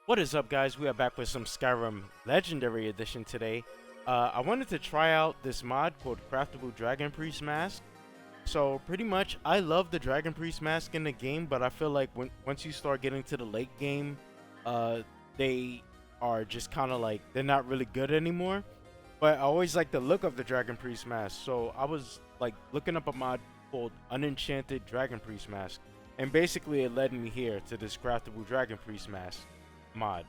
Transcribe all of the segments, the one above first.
What is up, guys? We are back with some Skyrim Legendary Edition today. I wanted to try out this mod called Craftable Dragon Priest Mask. So pretty much, I love the Dragon Priest Mask in the game, but I feel like once you start getting to the late game, they are just kind of like, they're not really good anymore. But I always like the look of the Dragon Priest Mask, so I was like looking up a mod called Unenchanted Dragon Priest Mask. And basically it led me here to this Craftable Dragon Priest Mask mod.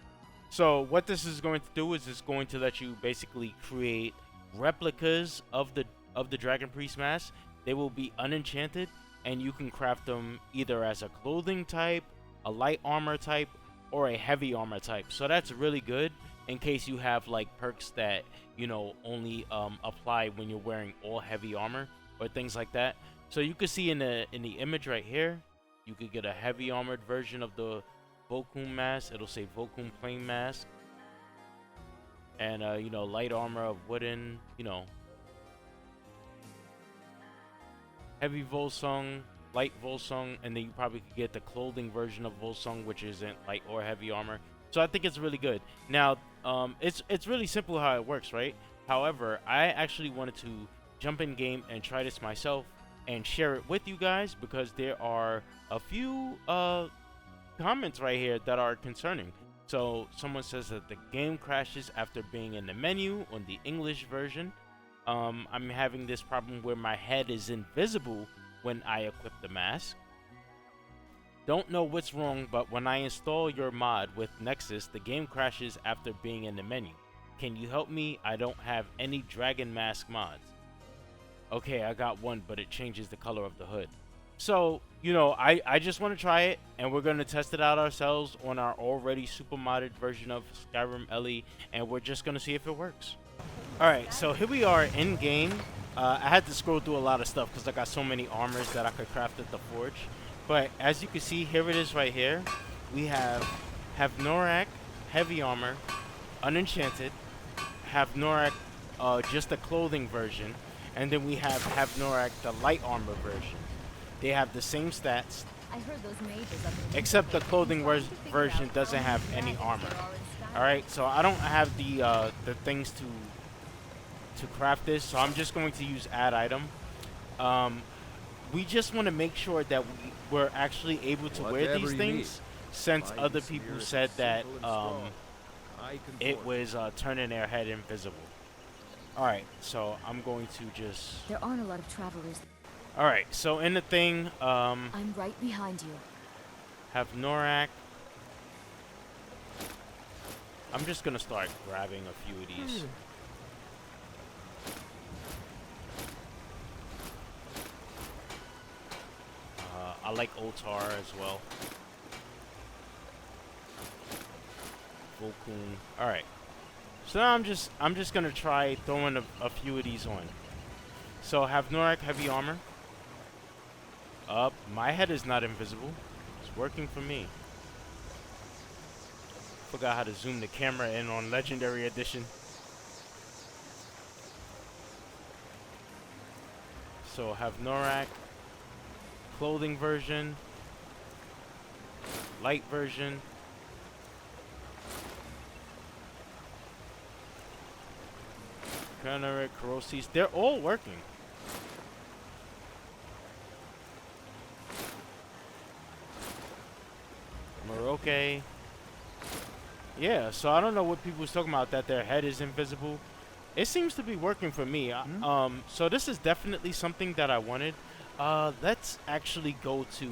So what this is going to do is it's going to let you basically create replicas of the Dragon Priest mask. They will be unenchanted, and you can craft them either as a clothing type, a light armor type, or a heavy armor type. So that's really good in case you have like perks that only apply when you're wearing all heavy armor or things like that. So you can see in the image right here, you could get a heavy armored version of the Volcom mask. It'll say Volcom plain mask, and light armor of wooden, heavy Volsung, light Volsung, and then you probably could get the clothing version of Volsung, which isn't light or heavy armor. So I think it's really good. Now, it's really simple how it works, right? However, I actually wanted to jump in game and try this myself and share it with you guys because there are a few comments right here that are concerning. So someone says that the game crashes after being in the menu on the English version. I'm having this problem where my head is invisible when I equip the mask. Don't know what's wrong, but when I install your mod with Nexus, the game crashes after being in the menu. Can you help me? I don't have any dragon mask mods. Okay, I got one, but it changes the color of the hood. So, I just want to try it, and we're going to test it out ourselves on our already super modded version of Skyrim LE, and we're just going to see if it works. Alright, so here we are in game. I had to scroll through a lot of stuff because I got so many armors that I could craft at the forge. But as you can see, here it is right here. We have Norak, heavy armor, unenchanted, Norak, just the clothing version, and then we have Norak, the light armor version. They have the same stats, I heard those mages up in except the clothing version doesn't have any armor. Alright, so I don't have the things to craft this, so I'm just going to use add item. We just want to make sure that we're actually able to wear these things, since other people said that it was turning their head invisible. Alright, so I'm going to just... There aren't a lot of travelers. Alright, so in the thing, I'm right behind you. have Norak. I'm just gonna start grabbing a few of these. I like Otar as well. Volkun. Alright. So now I'm just gonna try throwing a few of these on. So have Norak heavy armor. My head is not invisible. It's working for me. Forgot how to zoom the camera in on Legendary Edition. So have Norak, clothing version, light version, Canary, Corrosives. They're all working. Maroke. Yeah, so I don't know what people was talking about, that their head is invisible. It seems to be working for me. So this is definitely something that I wanted. Let's actually go to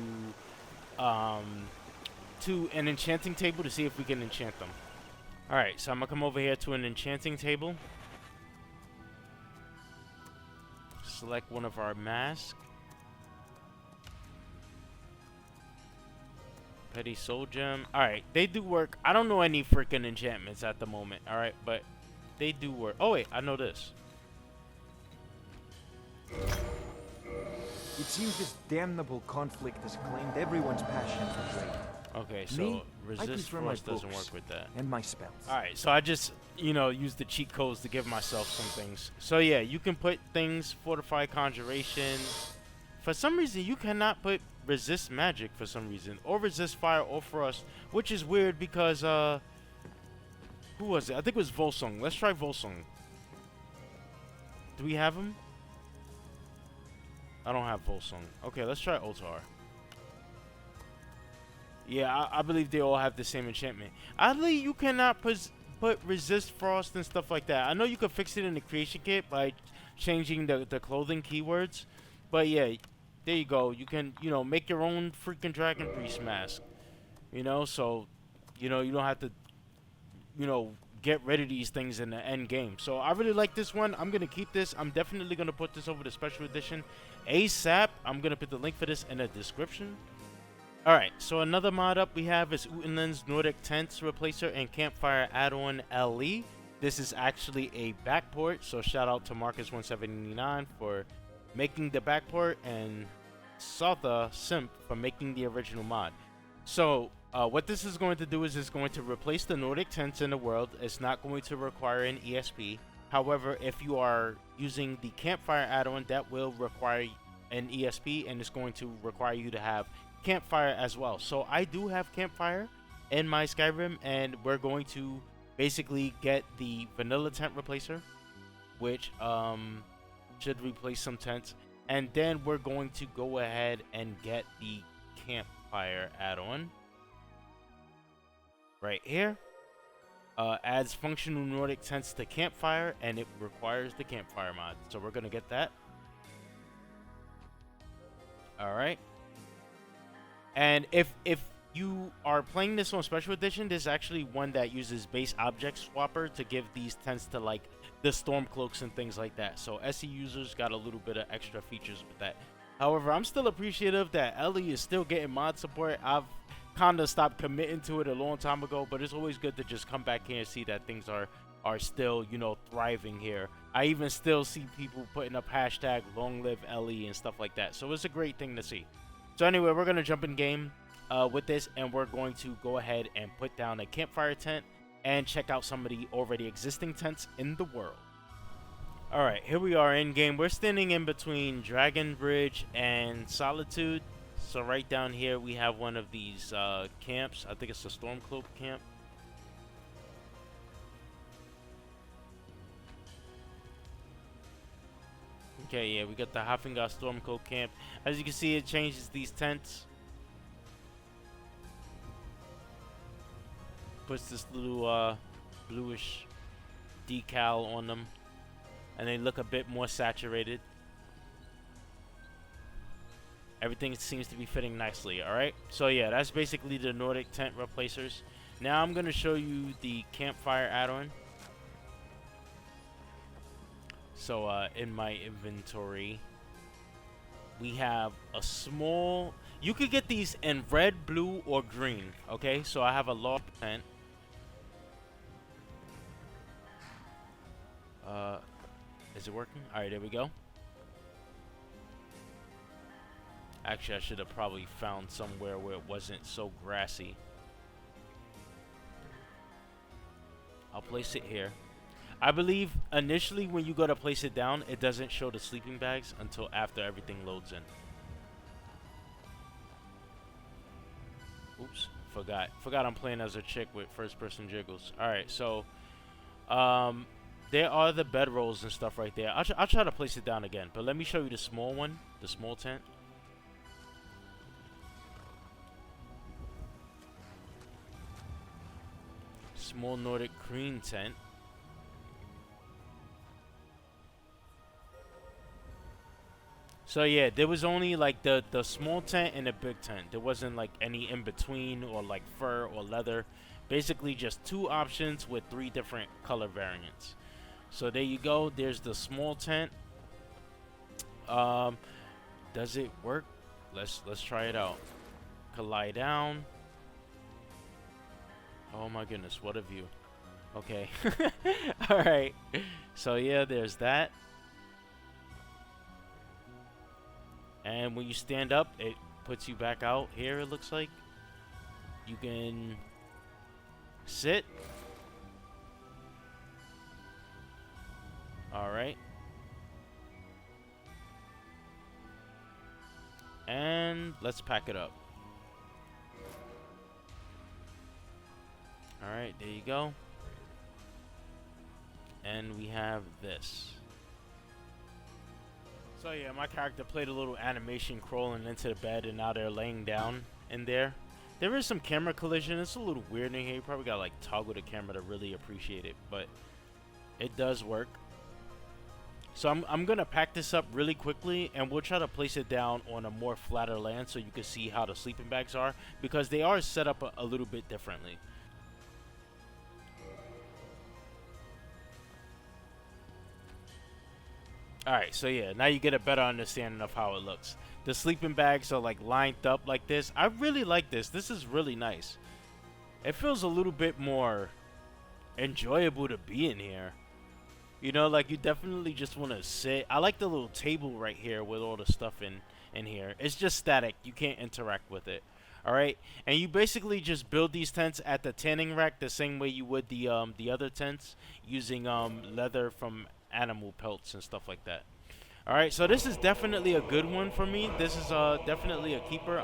an enchanting table to see if we can enchant them. Alright, so I'm gonna come over here to an enchanting table. Select one of our masks. Petty Soul Gem. Alright, they do work. I don't know any freaking enchantments at the moment. Alright, but they do work. Oh wait, I know this. It seems this damnable conflict has claimed everyone's passion for blade. Okay, so Me, I resist prefer my force doesn't books work with that. and my spells. Alright, so I just, use the cheat codes to give myself some things. So yeah, you can put things, fortify conjuration. For some reason, you cannot put resist magic for some reason, or resist fire or frost, which is weird because Who was it? I think it was Volsung. Let's try Volsung. Do we have him? I don't have Volsung. Okay, let's try Otar. Yeah, I believe they all have the same enchantment. Oddly, you cannot put resist frost and stuff like that. I know you could fix it in the creation kit by changing the clothing keywords. But yeah, there you go. You can, make your own freaking Dragon Priest mask. So, you don't have to, get rid of these things in the end game. So I really like this one. I'm going to keep this. I'm definitely going to put this over the special edition ASAP. I'm going to put the link for this in the description. Alright, so another mod up we have is Utenland's Nordic Tents Replacer and Campfire Add-on LE. This is actually a backport, so shout out to Marcus179 for making the backport and Sotha Simp for making the original mod. So, what this is going to do is it's going to replace the Nordic tents in the world. It's not going to require an ESP. However, if you are using the Campfire add-on, that will require an ESP, and it's going to require you to have Campfire as well. So I do have Campfire in my Skyrim, and we're going to basically get the vanilla tent replacer, which should replace some tents, and then we're going to go ahead and get the Campfire add-on right here. Adds functional Nordic tents to Campfire, and it requires the Campfire mod, so we're gonna get that. Alright. And if you are playing this on Special Edition, there's actually one that uses base object swapper to give these tents to like the storm cloaks and things like that. So SE users got a little bit of extra features with that. However, I'm still appreciative that Ellie is still getting mod support. I've kind of stopped committing to it a long time ago, but it's always good to just come back here and see that things are still, thriving here. I even still see people putting up hashtag long live Ellie and stuff like that. So it's a great thing to see. So anyway, we're going to jump in game with this, and we're going to go ahead and put down a Campfire tent and check out some of the already existing tents in the world. Alright, here we are in game. We're standing in between Dragon Bridge and Solitude. So right down here we have one of these camps. I think it's a Stormcloak camp. Okay, yeah, we got the Hafengar Stormcloak camp. As you can see, it changes these tents. Puts this little bluish decal on them, and they look a bit more saturated. Everything seems to be fitting nicely. Alright, so yeah, that's basically the Nordic tent replacers. Now I'm going to show you the Campfire add-on. So in my inventory, we have a small, you could get these in red, blue, or green. Okay, so I have a log tent. Is it working? Alright, there we go. Actually, I should have probably found somewhere where it wasn't so grassy. I'll place it here. I believe initially when you go to place it down, it doesn't show the sleeping bags until after everything loads in. Oops, forgot I'm playing as a chick with first person jiggles. Alright, so there are the bedrolls and stuff right there. I'll try to place it down again, but let me show you the small one, the small tent. Small Nordic green tent. So yeah, there was only like the small tent and the big tent. There wasn't like any in between or like fur or leather. Basically just two options with 3 different color variants. So there you go. There's the small tent. Does it work? Let's try it out. Could lie down. Oh my goodness, what a view. Okay. Alright. So yeah, there's that. And when you stand up, it puts you back out here, it looks like. You can sit. Alright. And let's pack it up. Alright, there you go. and we have this. So yeah, my character played a little animation crawling into the bed, and now they're laying down in there. There is some camera collision. It's a little weird in here. You probably gotta like toggle the camera to really appreciate it, but it does work. So I'm gonna pack this up really quickly, and we'll try to place it down on a more flatter land so you can see how the sleeping bags are, because they are set up a little bit differently. Alright, so yeah, now you get a better understanding of how it looks. The sleeping bags are like lined up like this. I really like this. This is really nice. It feels a little bit more enjoyable to be in here. You know, like you definitely just want to sit. I like the little table right here with all the stuff in here. It's just static. You can't interact with it. Alright, and you basically just build these tents at the tanning rack the same way you would the other tents, using leather from animal pelts and stuff like that. Alright, so this is definitely a good one for me. This is definitely a keeper.